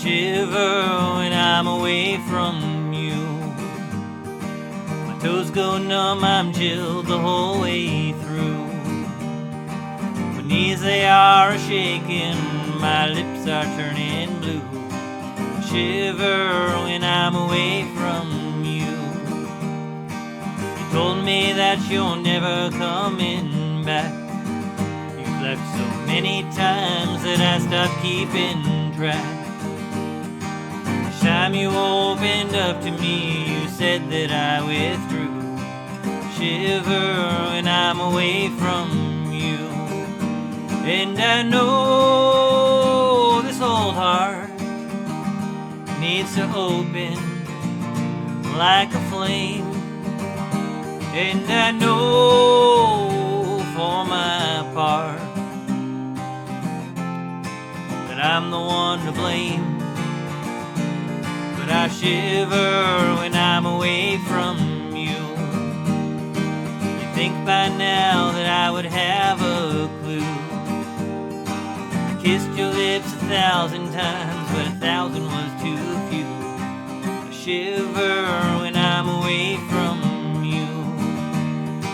shiver when I'm away from you. My toes go numb, I'm chilled the whole way through. My knees, they are shaking, my lips are turning blue. Shiver when I'm away from you. You told me that you're never coming back. You've left so many times that I stopped keeping track. Each time you opened up to me, you said that I withdrew. Shiver when I'm away from you. And I know this old heart needs to open like a flame. And I know for my part that I'm the one to blame. But I shiver when I'm away from you. You'd think by now that I would have a clue. I kissed your lips 1,000 times, but 1,000 was too few. I shiver when I'm away from you.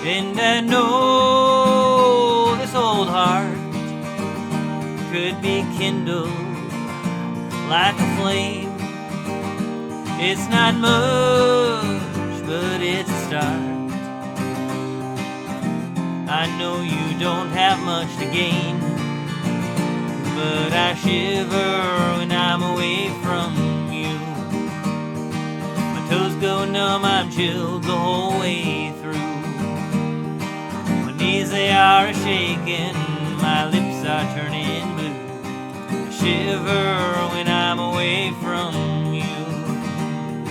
And I know this old heart could be kindled like a flame. It's not much, but it's a start. I know you don't have much to gain, but I shiver when I'm away from you. My toes go numb, I'm chilled the whole way through. My knees, they are shaking, my lips are turning blue. I shiver when I'm away from you.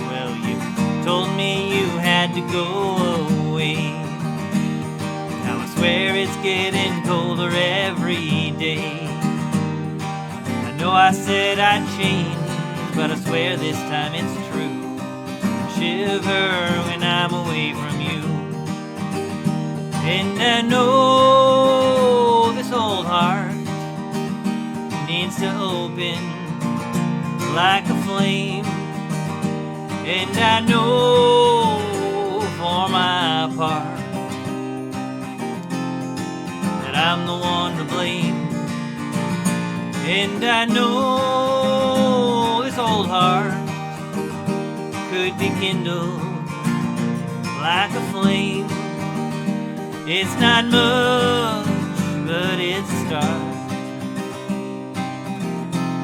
Well, you told me you had to go away. Now I swear it's getting colder every day. I know I said I'd change, but I swear this time it's true. I shiver when I'm away from you. And I know this old heart needs to open like a flame. And I know for my part that I'm the one to blame. And I know this old heart could be kindled like a flame. It's not much, but it's a start.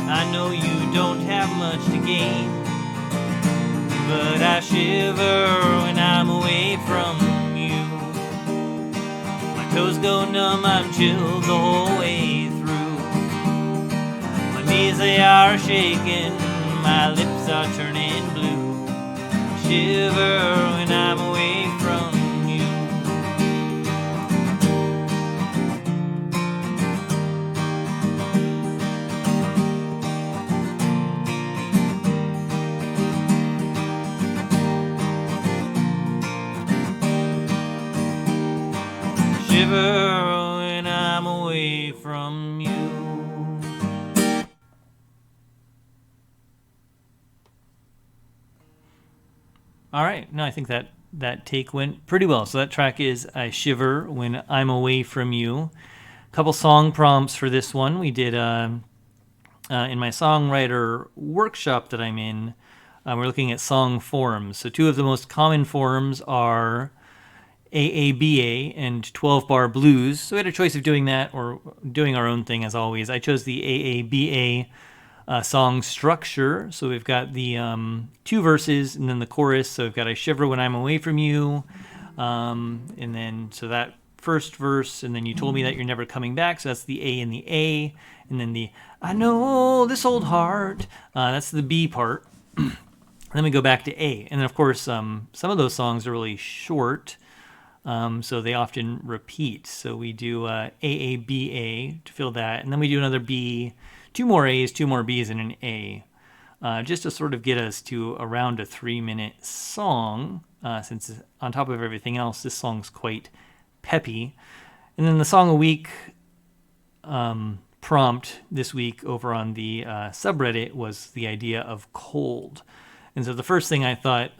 I know you don't have much to gain, but I shiver when I'm away from you. My toes go numb, I'm chilled the whole way through. My knees, they are shaking, my lips are turning blue. I shiver when I'm away from you. Shiver when I'm away from you. All right, no, I think that take went pretty well. So that track is I Shiver When I'm Away From You. A couple song prompts for this one. We did in my songwriter workshop that I'm in, we're looking at song forms. So two of the most common forms are AABA and 12-bar blues. So we had a choice of doing that or doing our own thing as always. I chose the AABA song structure. So we've got the two verses and then the chorus. So we've got I shiver when I'm away from you. And then so that first verse, and then you told me that you're never coming back. So that's the A and the A. And then the I know this old heart. That's the B part. Then we go back to A. And then of course some of those songs are really short. So they often repeat. So we do AABA to fill that. And then we do another B, two more A's, two more B's, and an A. Just to sort of get us to around a 3-minute song, since on top of everything else, this song's quite peppy. And then the song a week prompt this week over on the subreddit was the idea of cold. And so the first thing I thought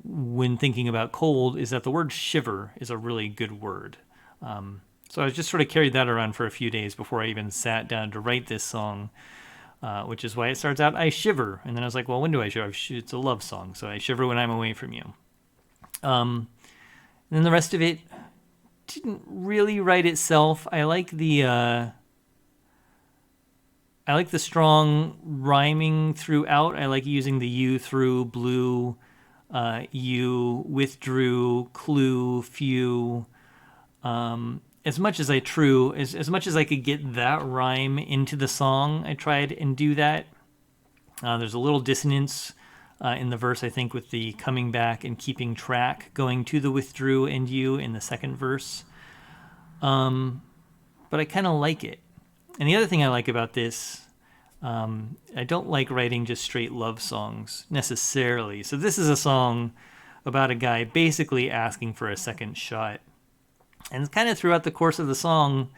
when thinking about cold is that the word shiver is a really good word. So I just sort of carried that around for a few days before I even sat down to write this song, which is why it starts out, I shiver. And then I was like, well, when do I shiver? It's a love song, so I shiver when I'm away from you. And then the rest of it didn't really write itself. I like the strong rhyming throughout. I like using the you through, blue, you, withdrew, clue, few. As much as as much as I could get that rhyme into the song, I tried and do that. There's a little dissonance in the verse, I think, with the coming back and keeping track, going to the withdrew and you in the second verse. But I kind of like it. And the other thing I like about this, I don't like writing just straight love songs necessarily. So this is a song about a guy basically asking for a second shot. And kind of throughout the course of the song,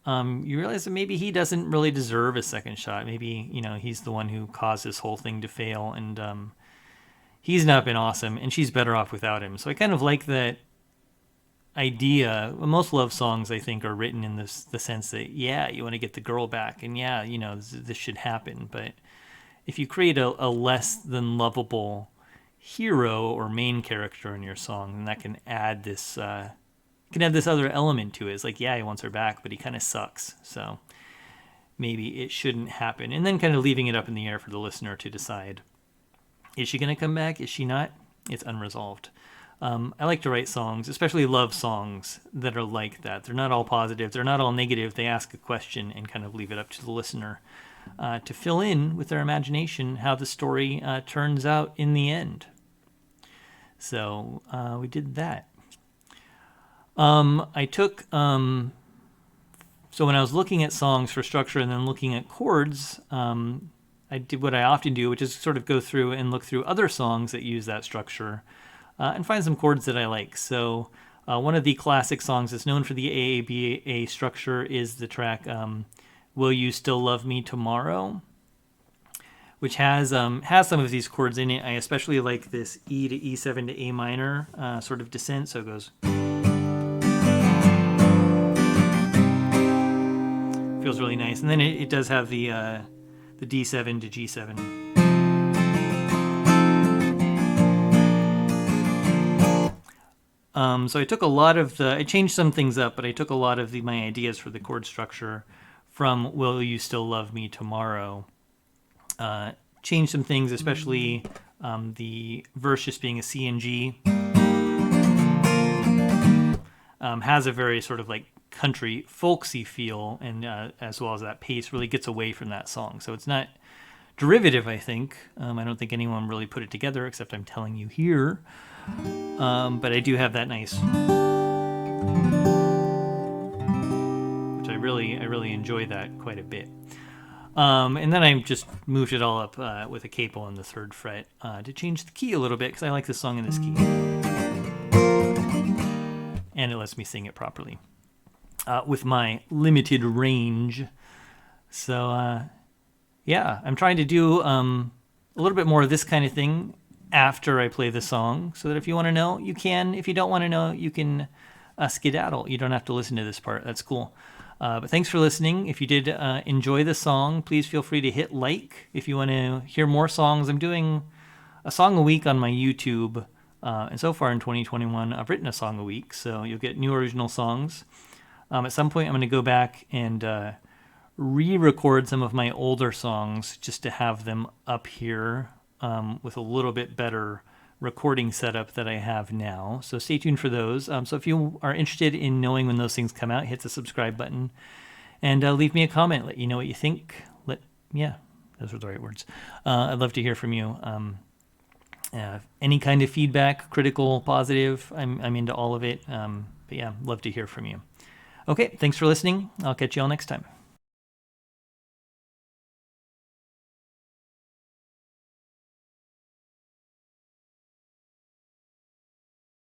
you realize that maybe he doesn't really deserve a second shot. Maybe, he's the one who caused this whole thing to fail, and he's not been awesome, and she's better off without him. So I kind of like that idea. Most love songs, I think, are written in the sense that, yeah, you want to get the girl back, and yeah, this should happen. But if you create a less than lovable hero or main character in your song, then that can add this other element to it. It's like, yeah, he wants her back, but he kind of sucks. So maybe it shouldn't happen. And then kind of leaving it up in the air for the listener to decide. Is she going to come back? Is she not? It's unresolved. I like to write songs, especially love songs, that are like that. They're not all positive. They're not all negative. They ask a question and kind of leave it up to the listener to fill in with their imagination how the story turns out in the end. So we did that. I took, so when I was looking at songs for structure and then looking at chords, I did what I often do, which is sort of go through and look through other songs that use that structure and find some chords that I like. So one of the classic songs that's known for the AABA structure is the track Will You Still Love Me Tomorrow, which has some of these chords in it. I especially like this E to E7 to A minor sort of descent. So it goes... feels really nice. And then it does have the D7 to G7. So I took a lot of I changed some things up, but I took a lot of my ideas for the chord structure from Will You Still Love Me Tomorrow. Changed some things, especially the verse just being a C and G. Has a very sort of like country folksy feel, and as well as that pace really gets away from that song. So it's not derivative, I think. I don't think anyone really put it together, except I'm telling you here. But I do have that nice, which I really enjoy that quite a bit. And then I just moved it all up with a capo on the 3rd fret to change the key a little bit, because I like this song in this key. And it lets me sing it properly with my limited range. So, yeah, I'm trying to do a little bit more of this kind of thing after I play the song, so that if you want to know, you can. If you don't want to know, you can skedaddle. You don't have to listen to this part. That's cool. But thanks for listening. If you did enjoy the song, please feel free to hit like. If you want to hear more songs, I'm doing a song a week on my YouTube. And so far in 2021, I've written a song a week, so you'll get new original songs. At some point, I'm going to go back and re-record some of my older songs just to have them up here with a little bit better recording setup that I have now. So stay tuned for those. So if you are interested in knowing when those things come out, hit the subscribe button and leave me a comment. Let you know what you think. Yeah, those were the right words. I'd love to hear from you. Any kind of feedback, critical, positive, I'm into all of it. But yeah, love to hear from you. Okay, thanks for listening. I'll catch you all next time.